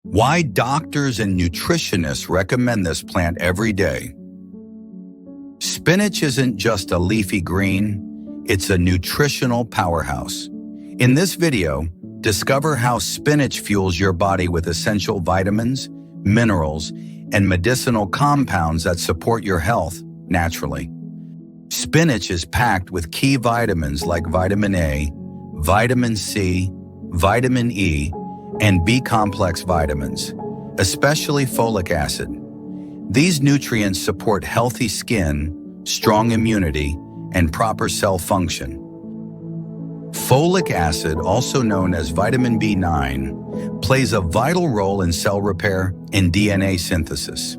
Why doctors and nutritionists recommend this plant every day. Spinach isn't just a leafy green, it's a nutritional powerhouse. In this video, discover how spinach fuels your body with essential vitamins, minerals, and medicinal compounds that support your health naturally. Spinach is packed with key vitamins like vitamin A, vitamin C, vitamin E, and B-complex vitamins, especially folic acid. These nutrients support healthy skin, strong immunity, and proper cell function. Folic acid, also known as vitamin B9, plays a vital role in cell repair and DNA synthesis.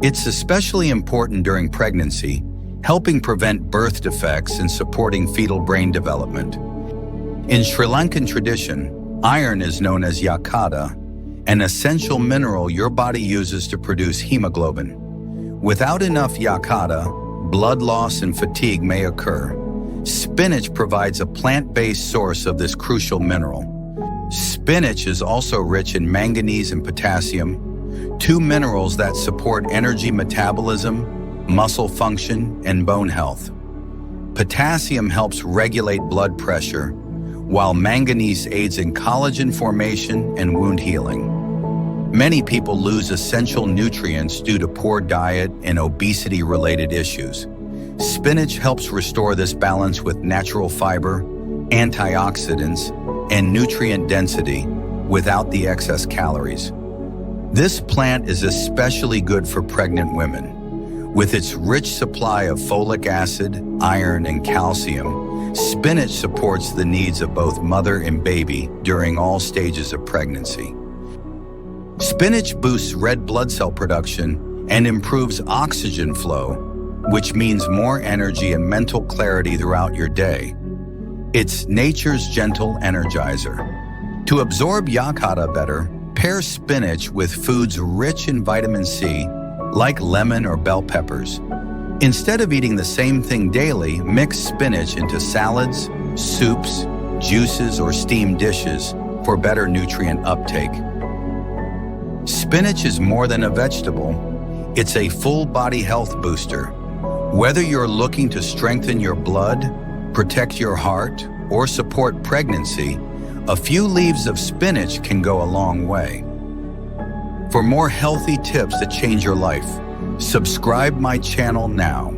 It's especially important during pregnancy, helping prevent birth defects and supporting fetal brain development. In Sri Lankan tradition, iron is known as Yakadha, an essential mineral your body uses to produce hemoglobin. Without enough Yakadha, blood loss and fatigue may occur. Spinach provides a plant-based source of this crucial mineral. Spinach is also rich in manganese and potassium, two minerals that support energy metabolism, muscle function, and bone health. Potassium helps regulate blood pressure, while manganese aids in collagen formation and wound healing. Many people lose essential nutrients due to poor diet and obesity-related issues. Spinach helps restore this balance with natural fiber, antioxidants, and nutrient density without the excess calories. This plant is especially good for pregnant women. With its rich supply of folic acid, iron, and calcium, spinach supports the needs of both mother and baby during all stages of pregnancy. Spinach boosts red blood cell production and improves oxygen flow, which means more energy and mental clarity throughout your day. It's nature's gentle energizer. To absorb Yakadha better, pair spinach with foods rich in vitamin C, like lemon or bell peppers. Instead of eating the same thing daily, mix spinach into salads, soups, juices, or steamed dishes for better nutrient uptake. Spinach is more than a vegetable. It's a full-body health booster. Whether you're looking to strengthen your blood, protect your heart, or support pregnancy, a few leaves of spinach can go a long way. For more healthy tips that change your life, subscribe my channel now.